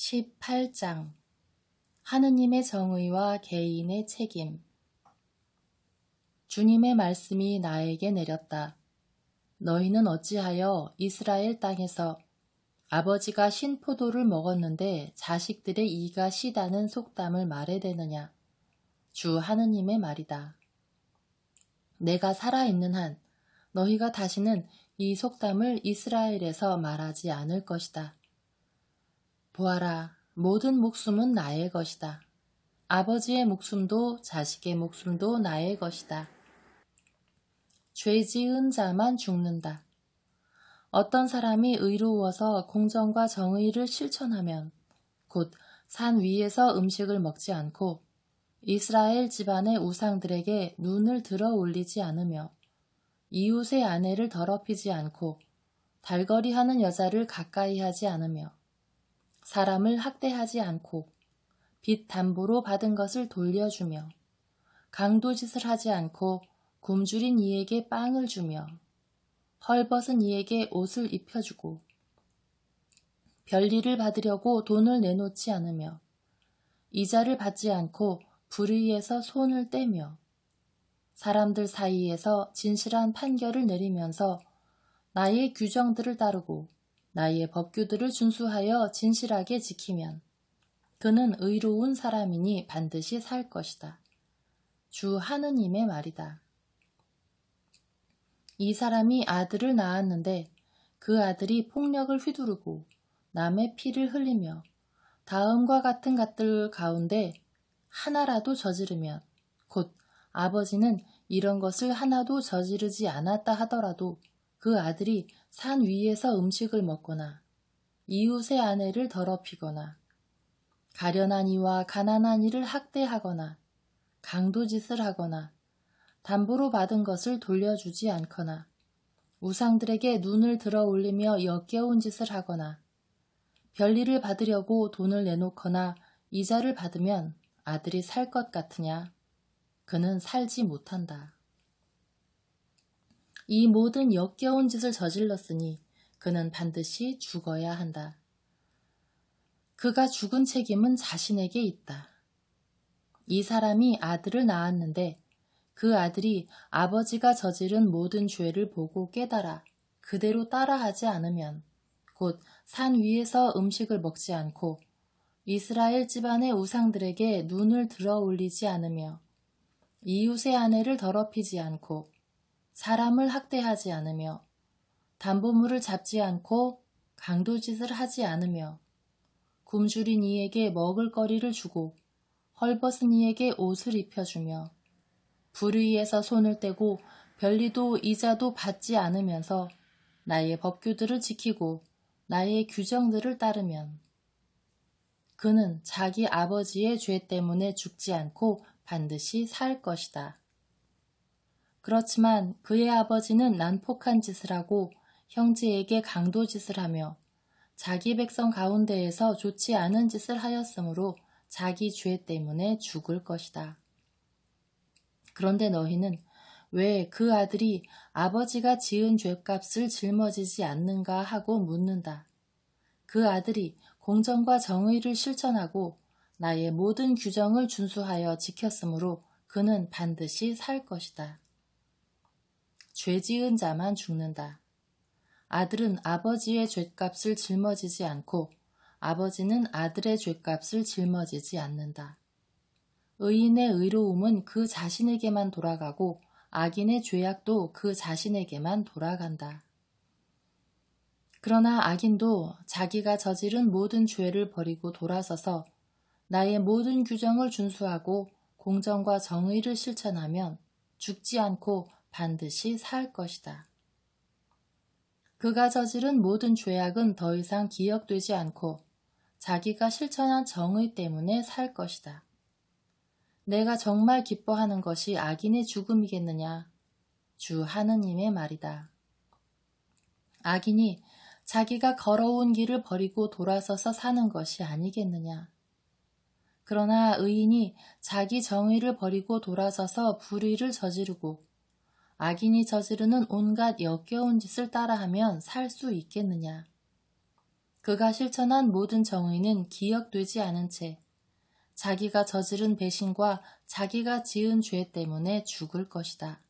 18장 하느님의 정의와 개인의 책임. 주님의 말씀이 나에게 내렸다. 너희는 어찌하여 이스라엘 땅에서 아버지가 신포도를 먹었는데 자식들의 이가 시다는 속담을 말해대느냐. 주 하느님의 말이다. 내가 살아있는 한 너희가 다시는 이 속담을 이스라엘에서 말하지 않을 것이다. 보아라, 모든 목숨은 나의 것이다. 아버지의 목숨도 자식의 목숨도 나의 것이다. 죄 지은 자만 죽는다. 어떤 사람이 의로워서 공정과 정의를 실천하면 곧 산 위에서 음식을 먹지 않고 이스라엘 집안의 우상들에게 눈을 들어 올리지 않으며 이웃의 아내를 더럽히지 않고 달거리하는 여자를 가까이 하지 않으며 사람을 학대하지 않고 빚 담보로 받은 것을 돌려주며 강도짓을 하지 않고 굶주린 이에게 빵을 주며 헐벗은 이에게 옷을 입혀주고 별일을 받으려고 돈을 내놓지 않으며 이자를 받지 않고 불의에서 손을 떼며 사람들 사이에서 진실한 판결을 내리면서 나의 규정들을 따르고 나의 법규들을 준수하여 진실하게 지키면 그는 의로운 사람이니 반드시 살 것이다. 주 하느님의 말이다. 이 사람이 아들을 낳았는데 그 아들이 폭력을 휘두르고 남의 피를 흘리며 다음과 같은 것들 가운데 하나라도 저지르면 곧 아버지는 이런 것을 하나도 저지르지 않았다 하더라도 그 아들이 산 위에서 음식을 먹거나 이웃의 아내를 더럽히거나 가련한 이와 가난한 이를 학대하거나 강도짓을 하거나 담보로 받은 것을 돌려주지 않거나 우상들에게 눈을 들어 올리며 역겨운 짓을 하거나 별일을 받으려고 돈을 내놓거나 이자를 받으면 아들이 살 것 같으냐? 그는 살지 못한다. 이 모든 역겨운 짓을 저질렀으니 그는 반드시 죽어야 한다. 그가 죽은 책임은 자신에게 있다. 이 사람이 아들을 낳았는데 그 아들이 아버지가 저지른 모든 죄를 보고 깨달아 그대로 따라하지 않으면 곧 산 위에서 음식을 먹지 않고 이스라엘 집안의 우상들에게 눈을 들어 올리지 않으며 이웃의 아내를 더럽히지 않고 사람을 학대하지 않으며 담보물을 잡지 않고 강도짓을 하지 않으며 굶주린 이에게 먹을 거리를 주고 헐벗은 이에게 옷을 입혀주며 불의에서 손을 떼고 별리도 이자도 받지 않으면서 나의 법규들을 지키고 나의 규정들을 따르면 그는 자기 아버지의 죄 때문에 죽지 않고 반드시 살 것이다. 그렇지만 그의 아버지는 난폭한 짓을 하고 형제에게 강도짓을 하며 자기 백성 가운데에서 좋지 않은 짓을 하였으므로 자기 죄 때문에 죽을 것이다. 그런데 너희는 왜 그 아들이 아버지가 지은 죄값을 짊어지지 않는가 하고 묻는다. 그 아들이 공정과 정의를 실천하고 나의 모든 규정을 준수하여 지켰으므로 그는 반드시 살 것이다. 죄 지은 자만 죽는다. 아들은 아버지의 죄값을 짊어지지 않고 아버지는 아들의 죄값을 짊어지지 않는다. 의인의 의로움은 그 자신에게만 돌아가고 악인의 죄악도 그 자신에게만 돌아간다. 그러나 악인도 자기가 저지른 모든 죄를 버리고 돌아서서 나의 모든 규정을 준수하고 공정과 정의를 실천하면 죽지 않고 반드시 살 것이다. 그가 저지른 모든 죄악은 더 이상 기억되지 않고 자기가 실천한 정의 때문에 살 것이다. 내가 정말 기뻐하는 것이 악인의 죽음이겠느냐? 주 하느님의 말이다. 악인이 자기가 걸어온 길을 버리고 돌아서서 사는 것이 아니겠느냐? 그러나 의인이 자기 정의를 버리고 돌아서서 불의를 저지르고 악인이 저지르는 온갖 역겨운 짓을 따라하면 살 수 있겠느냐? 그가 실천한 모든 정의는 기억되지 않은 채 자기가 저지른 배신과 자기가 지은 죄 때문에 죽을 것이다.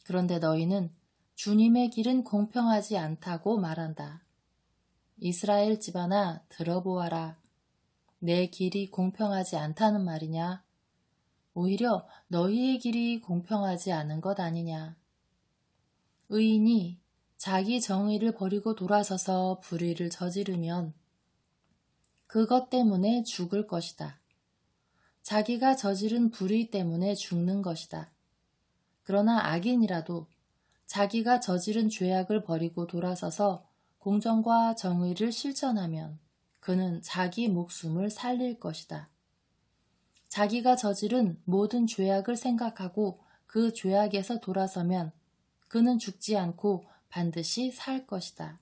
그런데 너희는 주님의 길은 공평하지 않다고 말한다. 이스라엘 집안아, 들어보아라. 내 길이 공평하지 않다는 말이냐? 오히려 너희의 길이 공평하지 않은 것 아니냐? 의인이 자기 정의를 버리고 돌아서서 불의를 저지르면 그것 때문에 죽을 것이다. 자기가 저지른 불의 때문에 죽는 것이다. 그러나 악인이라도 자기가 저지른 죄악을 버리고 돌아서서 공정과 정의를 실천하면 그는 자기 목숨을 살릴 것이다. 자기가 저지른 모든 죄악을 생각하고 그 죄악에서 돌아서면 그는 죽지 않고 반드시 살 것이다.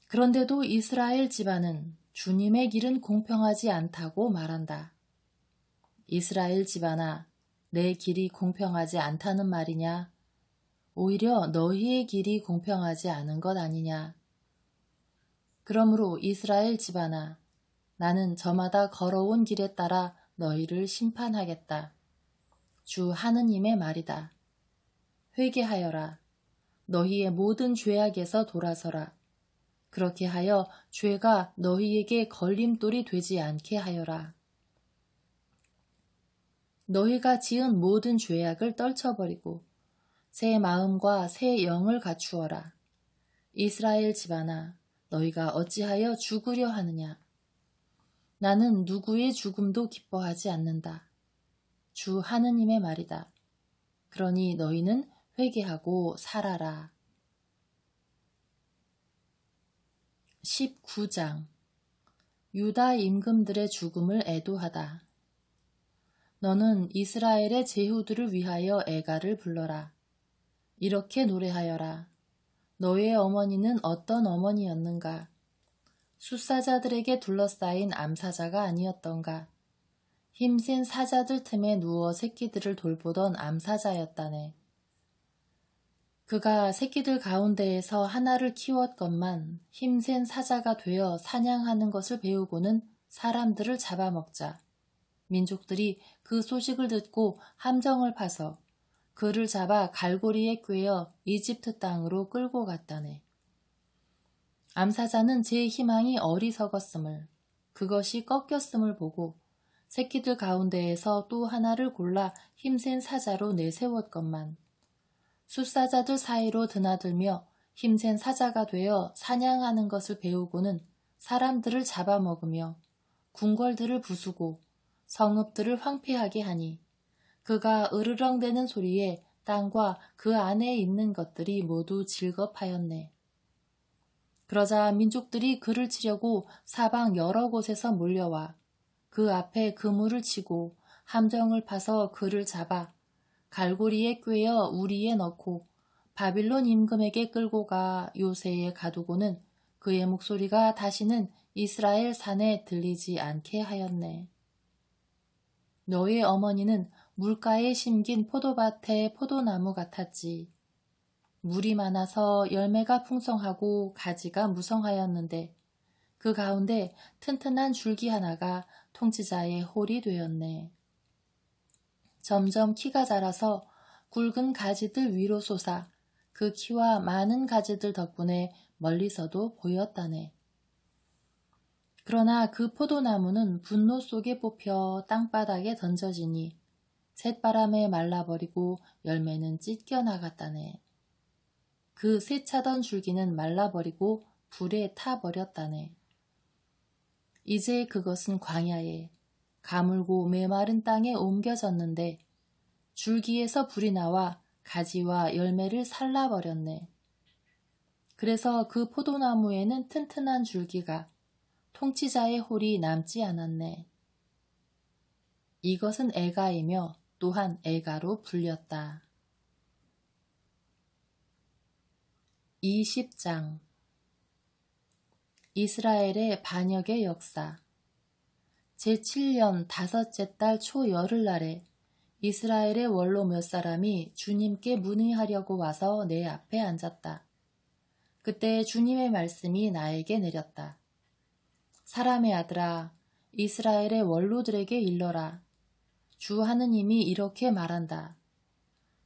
그런데도 이스라엘 집안은 주님의 길은 공평하지 않다고 말한다. 이스라엘 집안아, 내 길이 공평하지 않다는 말이냐? 오히려 너희의 길이 공평하지 않은 것 아니냐? 그러므로 이스라엘 집안아, 나는 저마다 걸어온 길에 따라 너희를 심판하겠다. 주 하느님의 말이다. 회개하여라. 너희의 모든 죄악에서 돌아서라. 그렇게 하여 죄가 너희에게 걸림돌이 되지 않게 하여라. 너희가 지은 모든 죄악을 떨쳐버리고 새 마음과 새 영을 갖추어라. 이스라엘 집안아, 너희가 어찌하여 죽으려 하느냐? 나는 누구의 죽음도 기뻐하지 않는다. 주 하느님의 말이다. 그러니 너희는 회개하고 살아라. 19장 유다 임금들의 죽음을 애도하다. 너는 이스라엘의 제후들을 위하여 애가를 불러라. 이렇게 노래하여라. 너의 어머니는 어떤 어머니였는가? 숫사자들에게 둘러싸인 암사자가 아니었던가? 힘센 사자들 틈에 누워 새끼들을 돌보던 암사자였다네. 그가 새끼들 가운데에서 하나를 키웠건만 힘센 사자가 되어 사냥하는 것을 배우고는 사람들을 잡아먹자. 민족들이 그 소식을 듣고 함정을 파서 그를 잡아 갈고리에 꿰어 이집트 땅으로 끌고 갔다네. 암사자는 제 희망이 어리석었음을, 그것이 꺾였음을 보고 새끼들 가운데에서 또 하나를 골라 힘센 사자로 내세웠건만 숫사자들 사이로 드나들며 힘센 사자가 되어 사냥하는 것을 배우고는 사람들을 잡아먹으며 궁궐들을 부수고 성읍들을 황폐하게 하니 그가 으르렁대는 소리에 땅과 그 안에 있는 것들이 모두 질겁하였네. 그러자 민족들이 그를 치려고 사방 여러 곳에서 몰려와 그 앞에 그물을 치고 함정을 파서 그를 잡아 갈고리에 꿰어 우리에 넣고 바빌론 임금에게 끌고 가 요새에 가두고는 그의 목소리가 다시는 이스라엘 산에 들리지 않게 하였네. 너의 어머니는 물가에 심긴 포도밭의 포도나무 같았지. 물이 많아서 열매가 풍성하고 가지가 무성하였는데 그 가운데 튼튼한 줄기 하나가 통치자의 홀이 되었네. 점점 키가 자라서 굵은 가지들 위로 솟아 그 키와 많은 가지들 덕분에 멀리서도 보였다네. 그러나 그 포도나무는 분노 속에 뽑혀 땅바닥에 던져지니 쇳바람에 말라버리고 열매는 찢겨나갔다네. 그 세차던 줄기는 말라버리고 불에 타버렸다네. 이제 그것은 광야에 가물고 메마른 땅에 옮겨졌는데 줄기에서 불이 나와 가지와 열매를 살라버렸네. 그래서 그 포도나무에는 튼튼한 줄기가 통치자의 홀이 남지 않았네. 이것은 애가이며 또한 애가로 불렸다. 20장 이스라엘의 반역의 역사. 제7년 다섯째 달 초열흘날에 이스라엘의 원로 몇 사람이 주님께 문의하려고 와서 내 앞에 앉았다. 그때 주님의 말씀이 나에게 내렸다. 사람의 아들아, 이스라엘의 원로들에게 일러라. 주 하느님이 이렇게 말한다.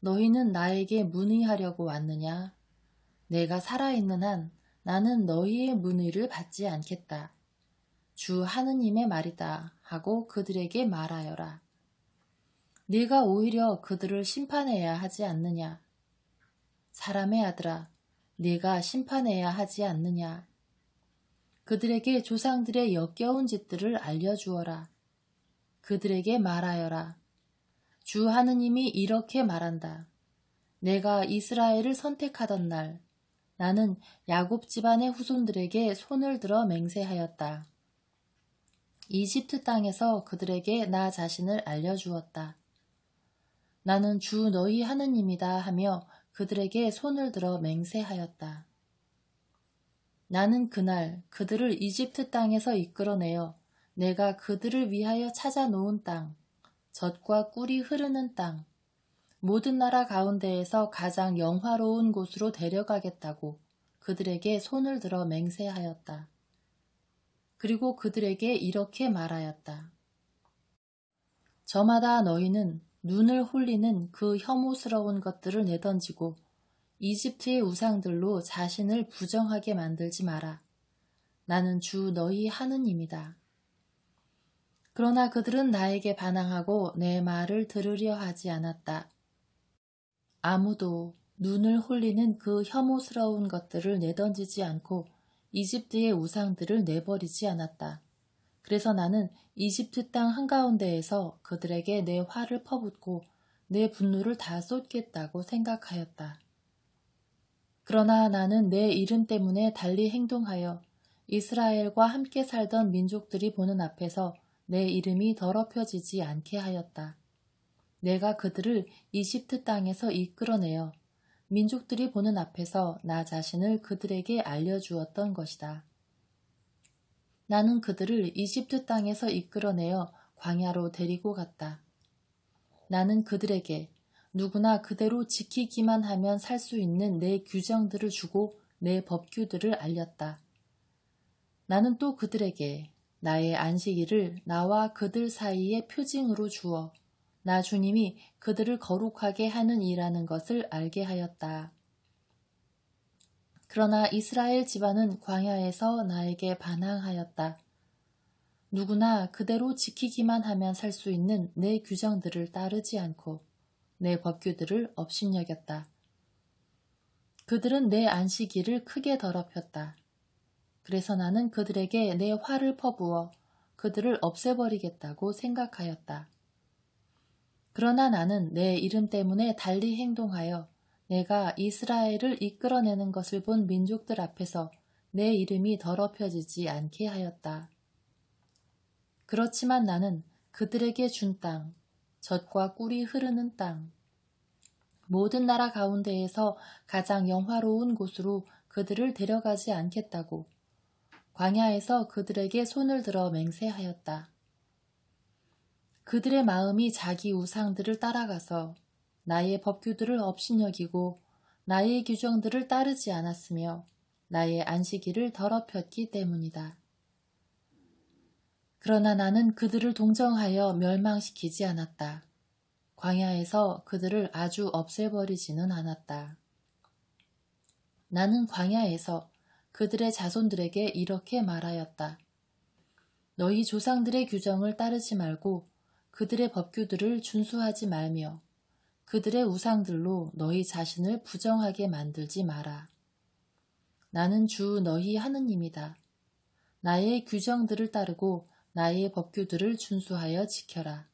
너희는 나에게 문의하려고 왔느냐? 내가 살아있는 한 나는 너희의 문의를 받지 않겠다. 주 하느님의 말이다 하고 그들에게 말하여라. 네가 오히려 그들을 심판해야 하지 않느냐? 사람의 아들아, 네가 심판해야 하지 않느냐? 그들에게 조상들의 역겨운 짓들을 알려주어라. 그들에게 말하여라. 주 하느님이 이렇게 말한다. 내가 이스라엘을 선택하던 날 나는 야곱 집안의 후손들에게 손을 들어 맹세하였다. 이집트 땅에서 그들에게 나 자신을 알려주었다. 나는 주 너희 하느님이다 하며 그들에게 손을 들어 맹세하였다. 나는 그날 그들을 이집트 땅에서 이끌어내어 내가 그들을 위하여 찾아놓은 땅, 젖과 꿀이 흐르는 땅, 모든 나라 가운데에서 가장 영화로운 곳으로 데려가겠다고 그들에게 손을 들어 맹세하였다. 그리고 그들에게 이렇게 말하였다. 저마다 너희는 눈을 홀리는 그 혐오스러운 것들을 내던지고 이집트의 우상들로 자신을 부정하게 만들지 마라. 나는 주 너희 하느님이다. 그러나 그들은 나에게 반항하고 내 말을 들으려 하지 않았다. 아무도 눈을 홀리는 그 혐오스러운 것들을 내던지지 않고 이집트의 우상들을 내버리지 않았다. 그래서 나는 이집트 땅 한가운데에서 그들에게 내 화를 퍼붓고 내 분노를 다 쏟겠다고 생각하였다. 그러나 나는 내 이름 때문에 달리 행동하여 이스라엘과 함께 살던 민족들이 보는 앞에서 내 이름이 더럽혀지지 않게 하였다. 내가 그들을 이집트 땅에서 이끌어내어 민족들이 보는 앞에서 나 자신을 그들에게 알려주었던 것이다. 나는 그들을 이집트 땅에서 이끌어내어 광야로 데리고 갔다. 나는 그들에게 누구나 그대로 지키기만 하면 살 수 있는 내 규정들을 주고 내 법규들을 알렸다. 나는 또 그들에게 나의 안식일을 나와 그들 사이의 표징으로 주어 나 주님이 그들을 거룩하게 하는 이라는 것을 알게 하였다. 그러나 이스라엘 집안은 광야에서 나에게 반항하였다. 누구나 그대로 지키기만 하면 살 수 있는 내 규정들을 따르지 않고 내 법규들을 업신여겼다. 그들은 내 안식일을 크게 더럽혔다. 그래서 나는 그들에게 내 화를 퍼부어 그들을 없애버리겠다고 생각하였다. 그러나 나는 내 이름 때문에 달리 행동하여 내가 이스라엘을 이끌어내는 것을 본 민족들 앞에서 내 이름이 더럽혀지지 않게 하였다. 그렇지만 나는 그들에게 준 땅, 젖과 꿀이 흐르는 땅, 모든 나라 가운데에서 가장 영화로운 곳으로 그들을 데려가지 않겠다고 광야에서 그들에게 손을 들어 맹세하였다. 그들의 마음이 자기 우상들을 따라가서 나의 법규들을 업신여기고 나의 규정들을 따르지 않았으며 나의 안식일을 더럽혔기 때문이다. 그러나 나는 그들을 동정하여 멸망시키지 않았다. 광야에서 그들을 아주 없애버리지는 않았다. 나는 광야에서 그들의 자손들에게 이렇게 말하였다. 너희 조상들의 규정을 따르지 말고 그들의 법규들을 준수하지 말며 그들의 우상들로 너희 자신을 부정하게 만들지 마라. 나는 주 너희 하느님이다. 나의 규정들을 따르고 나의 법규들을 준수하여 지켜라.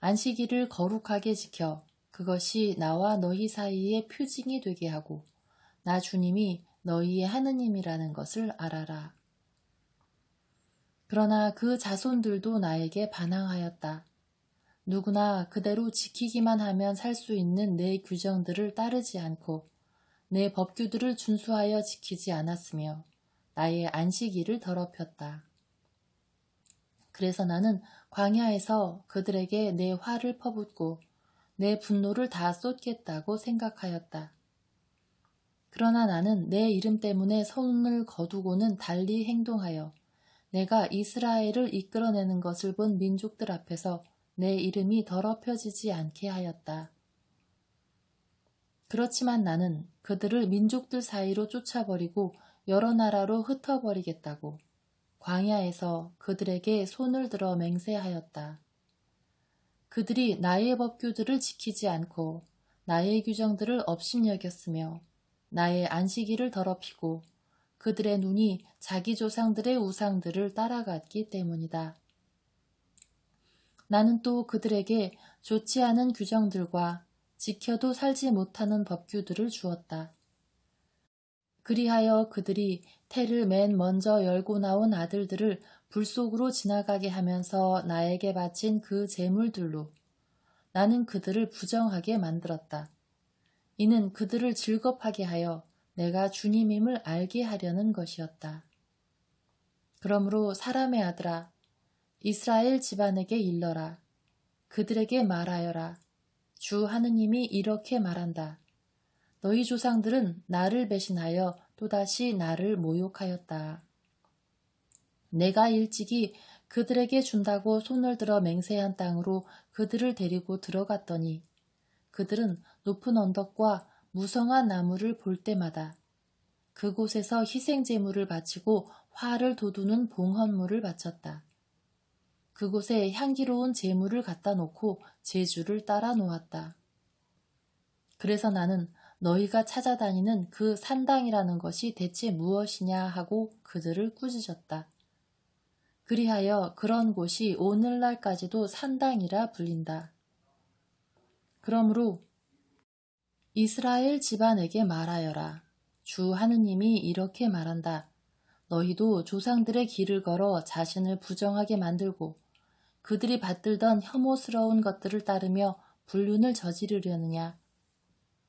안식일을 거룩하게 지켜 그것이 나와 너희 사이의 표징이 되게 하고 나 주님이 너희의 하느님이라는 것을 알아라. 그러나 그 자손들도 나에게 반항하였다. 누구나 그대로 지키기만 하면 살 수 있는 내 규정들을 따르지 않고 내 법규들을 준수하여 지키지 않았으며 나의 안식일을 더럽혔다. 그래서 나는 광야에서 그들에게 내 화를 퍼붓고 내 분노를 다 쏟겠다고 생각하였다. 그러나 나는 내 이름 때문에 손을 거두고는 달리 행동하여 내가 이스라엘을 이끌어내는 것을 본 민족들 앞에서 내 이름이 더럽혀지지 않게 하였다. 그렇지만 나는 그들을 민족들 사이로 쫓아버리고 여러 나라로 흩어버리겠다고 광야에서 그들에게 손을 들어 맹세하였다. 그들이 나의 법규들을 지키지 않고 나의 규정들을 업신여겼으며 나의 안식일을 더럽히고 그들의 눈이 자기 조상들의 우상들을 따라갔기 때문이다. 나는 또 그들에게 좋지 않은 규정들과 지켜도 살지 못하는 법규들을 주었다. 그리하여 그들이 태를 맨 먼저 열고 나온 아들들을 불 속으로 지나가게 하면서 나에게 바친 그 제물들로 나는 그들을 부정하게 만들었다. 이는 그들을 즐겁하게 하여 내가 주님임을 알게 하려는 것이었다. 그러므로 사람의 아들아, 이스라엘 집안에게 일러라. 그들에게 말하여라. 주 하느님이 이렇게 말한다. 너희 조상들은 나를 배신하여 또다시 나를 모욕하였다. 내가 일찍이 그들에게 준다고 손을 들어 맹세한 땅으로 그들을 데리고 들어갔더니 그들은 높은 언덕과 무성한 나무를 볼 때마다 그곳에서 희생제물을 바치고 화를 돋우는 봉헌물을 바쳤다. 그곳에 향기로운 제물을 갖다 놓고 제주를 따라 놓았다. 그래서 나는 너희가 찾아다니는 그 산당이라는 것이 대체 무엇이냐 하고 그들을 꾸짖었다. 그리하여 그런 곳이 오늘날까지도 산당이라 불린다. 그러므로 이스라엘 집안에게 말하여라. 주 하느님이 이렇게 말한다. 너희도 조상들의 길을 걸어 자신을 부정하게 만들고 그들이 받들던 혐오스러운 것들을 따르며 불륜을 저지르려느냐.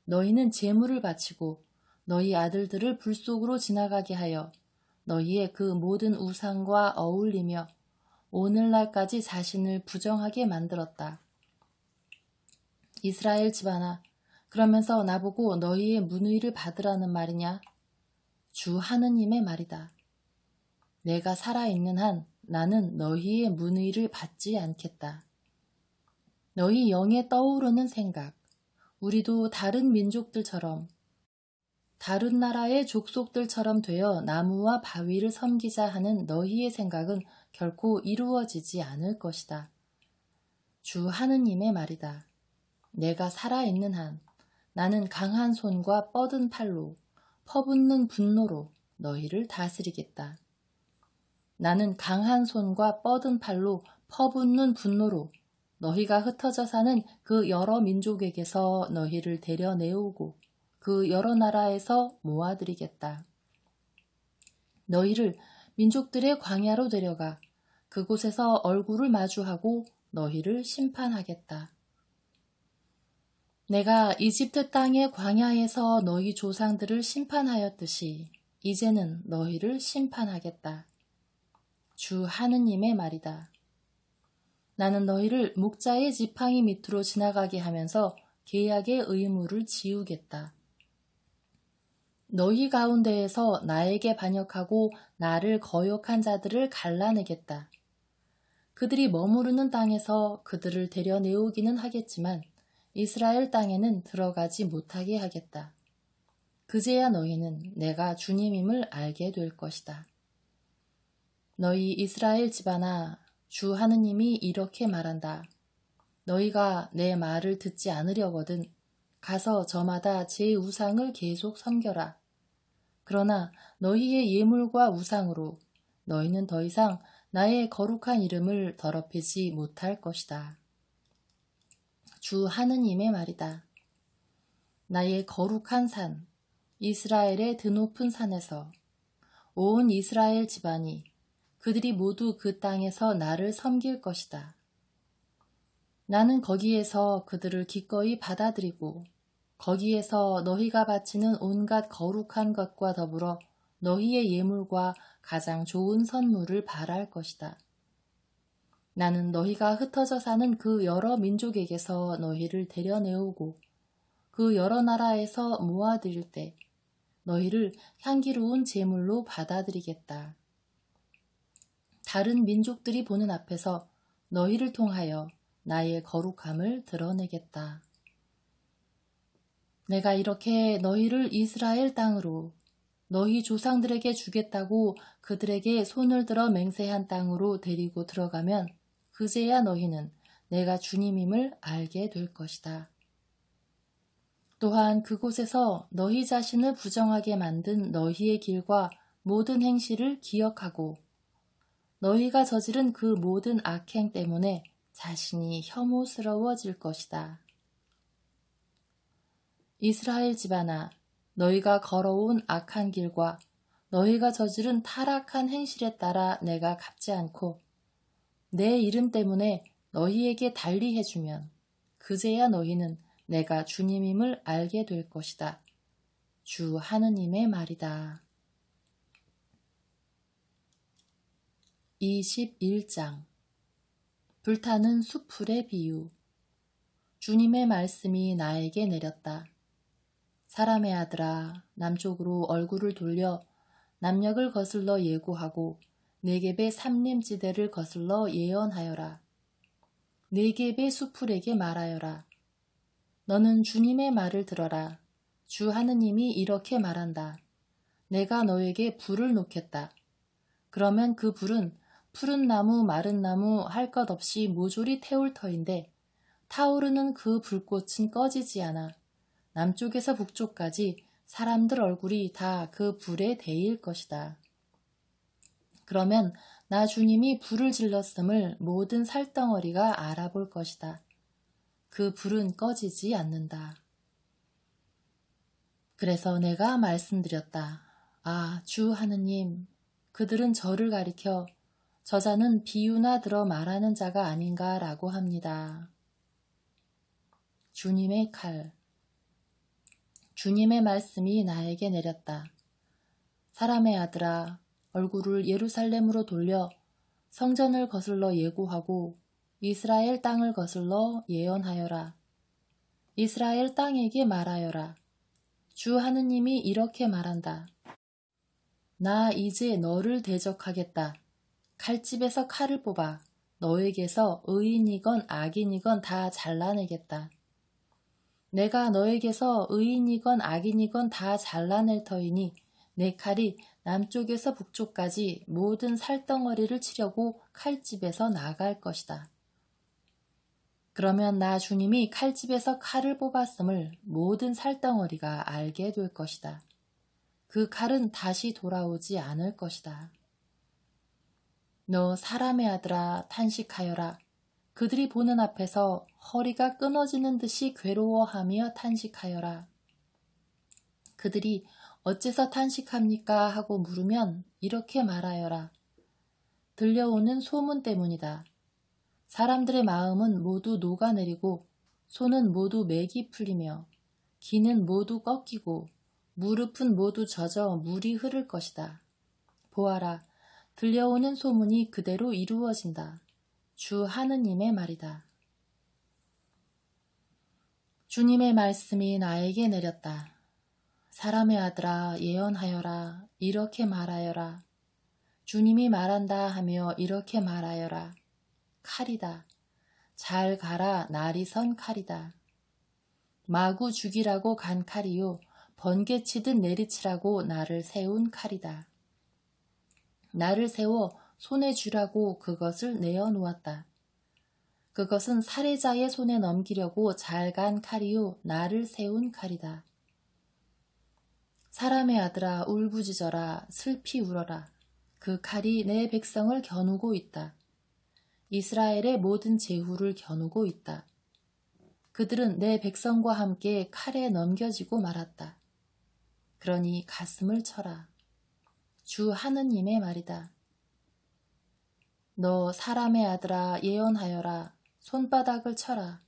너희는 제물을 바치고 너희 아들들을 불 속으로 지나가게 하여 너희의 그 모든 우상과 어울리며 오늘날까지 자신을 부정하게 만들었다. 이스라엘 집안아, 그러면서 나보고 너희의 문의를 받으라는 말이냐? 주 하느님의 말이다. 내가 살아있는 한 나는 너희의 문의를 받지 않겠다. 너희 영에 떠오르는 생각, 우리도 다른 민족들처럼 다른 나라의 족속들처럼 되어 나무와 바위를 섬기자 하는 너희의 생각은 결코 이루어지지 않을 것이다. 주 하느님의 말이다. 내가 살아있는 한 나는 강한 손과 뻗은 팔로 퍼붓는 분노로 너희를 다스리겠다. 나는 강한 손과 뻗은 팔로 퍼붓는 분노로 너희가 흩어져 사는 그 여러 민족에게서 너희를 데려내오고 그 여러 나라에서 모아들이겠다. 너희를 민족들의 광야로 데려가 그곳에서 얼굴을 마주하고 너희를 심판하겠다. 내가 이집트 땅의 광야에서 너희 조상들을 심판하였듯이 이제는 너희를 심판하겠다. 주 하느님의 말이다. 나는 너희를 목자의 지팡이 밑으로 지나가게 하면서 계약의 의무를 지우겠다. 너희 가운데에서 나에게 반역하고 나를 거역한 자들을 갈라내겠다. 그들이 머무르는 땅에서 그들을 데려내오기는 하겠지만 이스라엘 땅에는 들어가지 못하게 하겠다. 그제야 너희는 내가 주님임을 알게 될 것이다. 너희 이스라엘 집안아, 주 하느님이 이렇게 말한다. 너희가 내 말을 듣지 않으려거든 가서 저마다 제 우상을 계속 섬겨라. 그러나 너희의 예물과 우상으로 너희는 더 이상 나의 거룩한 이름을 더럽히지 못할 것이다. 주 하느님의 말이다. 나의 거룩한 산, 이스라엘의 드높은 산에서 온 이스라엘 집안이 그들이 모두 그 땅에서 나를 섬길 것이다. 나는 거기에서 그들을 기꺼이 받아들이고 거기에서 너희가 바치는 온갖 거룩한 것과 더불어 너희의 예물과 가장 좋은 선물을 바랄 것이다. 나는 너희가 흩어져 사는 그 여러 민족에게서 너희를 데려내오고 그 여러 나라에서 모아들일 때 너희를 향기로운 제물로 받아들이겠다. 다른 민족들이 보는 앞에서 너희를 통하여 나의 거룩함을 드러내겠다. 내가 이렇게 너희를 이스라엘 땅으로 너희 조상들에게 주겠다고 그들에게 손을 들어 맹세한 땅으로 데리고 들어가면 그제야 너희는 내가 주님임을 알게 될 것이다. 또한 그곳에서 너희 자신을 부정하게 만든 너희의 길과 모든 행실을 기억하고 너희가 저지른 그 모든 악행 때문에 자신이 혐오스러워질 것이다. 이스라엘 집안아, 너희가 걸어온 악한 길과 너희가 저지른 타락한 행실에 따라 내가 갚지 않고 내 이름 때문에 너희에게 달리 해주면 그제야 너희는 내가 주님임을 알게 될 것이다. 주 하느님의 말이다. 21장 불타는 숯불의 비유. 주님의 말씀이 나에게 내렸다. 사람의 아들아, 남쪽으로 얼굴을 돌려 남녘을 거슬러 예고하고 네겝의 삼림지대를 거슬러 예언하여라. 네겝의 숯불에게 말하여라. 너는 주님의 말을 들어라. 주 하느님이 이렇게 말한다. 내가 너에게 불을 놓겠다. 그러면 그 불은 푸른 나무, 마른 나무 할 것 없이 모조리 태울 터인데 타오르는 그 불꽃은 꺼지지 않아. 남쪽에서 북쪽까지 사람들 얼굴이 다 그 불에 데일 것이다. 그러면 나 주님이 불을 질렀음을 모든 살덩어리가 알아볼 것이다. 그 불은 꺼지지 않는다. 그래서 내가 말씀드렸다. 아, 주 하느님, 그들은 저를 가리켜 저자는 비유나 들어 말하는 자가 아닌가라고 합니다. 주님의 칼. 주님의 말씀이 나에게 내렸다. 사람의 아들아, 얼굴을 예루살렘으로 돌려 성전을 거슬러 예고하고 이스라엘 땅을 거슬러 예언하여라. 이스라엘 땅에게 말하여라. 주 하느님이 이렇게 말한다. 나 이제 너를 대적하겠다. 칼집에서 칼을 뽑아 너에게서 의인이건 악인이건 다 잘라내겠다. 내가 너에게서 의인이건 악인이건 다 잘라낼 터이니 내 칼이 남쪽에서 북쪽까지 모든 살덩어리를 치려고 칼집에서 나갈 것이다. 그러면 나 주님이 칼집에서 칼을 뽑았음을 모든 살덩어리가 알게 될 것이다. 그 칼은 다시 돌아오지 않을 것이다. 너 사람의 아들아, 탄식하여라. 그들이 보는 앞에서 허리가 끊어지는 듯이 괴로워하며 탄식하여라. 그들이 어째서 탄식합니까? 하고 물으면 이렇게 말하여라. 들려오는 소문 때문이다. 사람들의 마음은 모두 녹아내리고 손은 모두 맥이 풀리며 귀는 모두 꺾이고 무릎은 모두 젖어 물이 흐를 것이다. 보아라, 들려오는 소문이 그대로 이루어진다. 주 하느님의 말이다. 주님의 말씀이 나에게 내렸다. 사람의 아들아, 예언하여라. 이렇게 말하여라. 주님이 말한다 하며 이렇게 말하여라. 칼이다. 잘 가라 날이 선 칼이다. 마구 죽이라고 간 칼이요 번개치듯 내리치라고 나를 세운 칼이다. 나를 세워 손에 쥐라고 그것을 내어놓았다. 그것은 살해자의 손에 넘기려고 잘 간 칼이요 나를 세운 칼이다. 사람의 아들아 울부짖어라 슬피 울어라. 그 칼이 내 백성을 겨누고 있다. 이스라엘의 모든 제후를 겨누고 있다. 그들은 내 백성과 함께 칼에 넘겨지고 말았다. 그러니 가슴을 쳐라. 주 하느님의 말이다. 너 사람의 아들아 예언하여라. 손바닥을 쳐라.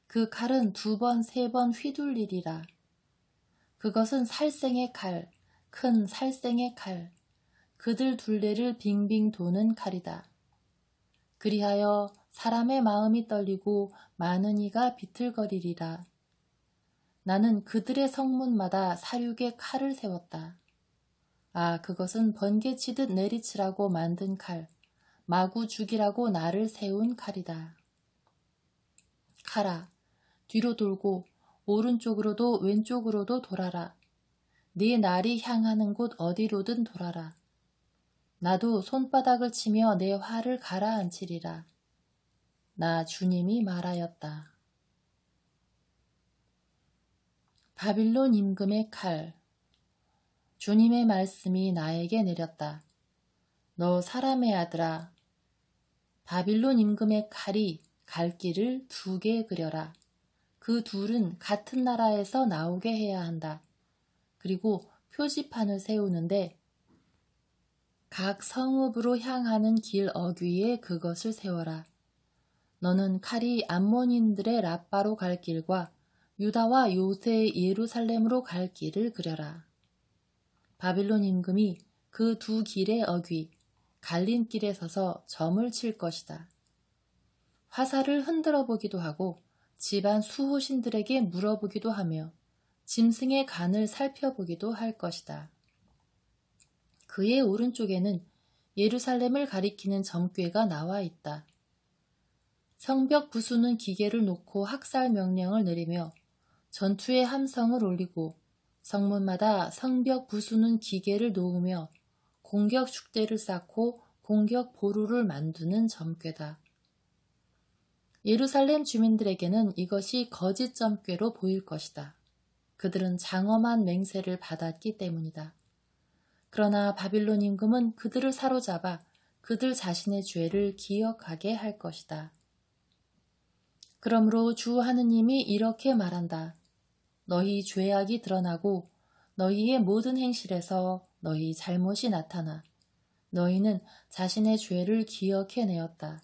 그 칼은 2번, 3번 휘둘리리라. 그것은 살생의 칼, 큰 살생의 칼, 그들 둘레를 빙빙 도는 칼이다. 그리하여 사람의 마음이 떨리고 많은 이가 비틀거리리라. 나는 그들의 성문마다 사륙의 칼을 세웠다. 아, 그것은 번개치듯 내리치라고 만든 칼, 마구 죽이라고 나를 세운 칼이다. 칼아, 뒤로 돌고 오른쪽으로도 왼쪽으로도 돌아라. 네 날이 향하는 곳 어디로든 돌아라. 나도 손바닥을 치며 내 화를 가라앉히리라. 나 주님이 말하였다. 바빌론 임금의 칼. 주님의 말씀이 나에게 내렸다. 너 사람의 아들아, 바빌론 임금의 칼이 갈 길을 2개 그려라. 그 둘은 같은 나라에서 나오게 해야 한다. 그리고 표지판을 세우는데 각 성읍으로 향하는 길 어귀에 그것을 세워라. 너는 칼이 암몬인들의 랍바로 갈 길과 유다와 요새의 예루살렘으로 갈 길을 그려라. 바빌론 임금이 그 2 길의 어귀, 갈림길에 서서 점을 칠 것이다. 화살을 흔들어 보기도 하고 집안 수호신들에게 물어보기도 하며 짐승의 간을 살펴보기도 할 것이다. 그의 오른쪽에는 예루살렘을 가리키는 점괘가 나와 있다. 성벽 부수는 기계를 놓고 학살 명령을 내리며 전투의 함성을 올리고 성문마다 성벽 부수는 기계를 놓으며 공격 축대를 쌓고 공격 보루를 만드는 점괘다. 예루살렘 주민들에게는 이것이 거짓 점괘로 보일 것이다. 그들은 장엄한 맹세를 받았기 때문이다. 그러나 바빌론 임금은 그들을 사로잡아 그들 자신의 죄를 기억하게 할 것이다. 그러므로 주 하느님이 이렇게 말한다. 너희 죄악이 드러나고 너희의 모든 행실에서 너희 잘못이 나타나 너희는 자신의 죄를 기억해내었다.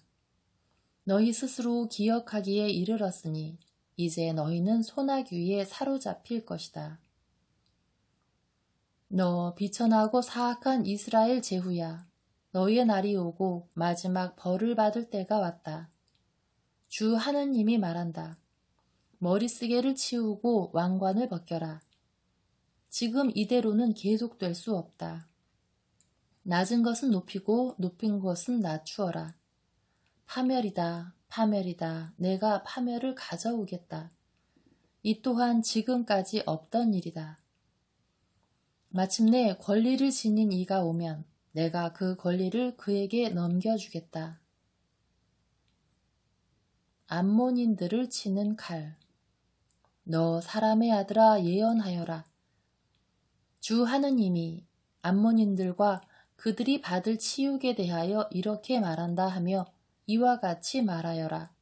너희 스스로 기억하기에 이르렀으니 이제 너희는 소나귀에 사로잡힐 것이다. 너 비천하고 사악한 이스라엘 제후야. 너희의 날이 오고 마지막 벌을 받을 때가 왔다. 주 하느님이 말한다. 머리쓰개를 치우고 왕관을 벗겨라. 지금 이대로는 계속될 수 없다. 낮은 것은 높이고 높인 것은 낮추어라. 파멸이다, 파멸이다. 내가 파멸을 가져오겠다. 이 또한 지금까지 없던 일이다. 마침내 권리를 지닌 이가 오면 내가 그 권리를 그에게 넘겨주겠다. 암몬인들을 치는 칼. 너 사람의 아들아 예언하여라. 주 하느님이 암몬인들과 그들이 받을 치욕에 대하여 이렇게 말한다 하며 이와 같이 말하여라.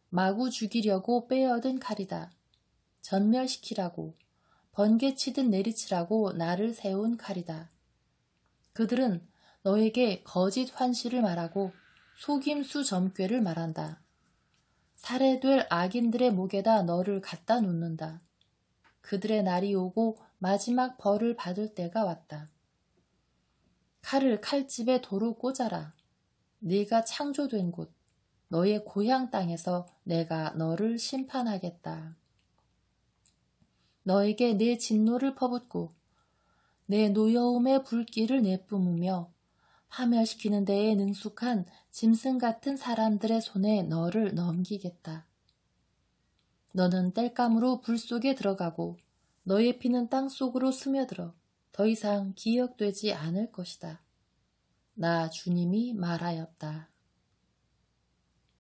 마구 죽이려고 빼어든 칼이다. 전멸시키라고 번개치듯 내리치라고 나를 세운 칼이다. 그들은 너에게 거짓 환시를 말하고 속임수 점괘를 말한다. 살해될 악인들의 목에다 너를 갖다 놓는다. 그들의 날이 오고 마지막 벌을 받을 때가 왔다. 칼을 칼집에 도로 꽂아라. 네가 창조된 곳, 너의 고향 땅에서 내가 너를 심판하겠다. 너에게 내 진노를 퍼붓고 내 노여움의 불길을 내뿜으며 파멸시키는 데에 능숙한 짐승 같은 사람들의 손에 너를 넘기겠다. 너는 땔감으로 불 속에 들어가고 너의 피는 땅 속으로 스며들어 더 이상 기억되지 않을 것이다. 나 주님이 말하였다.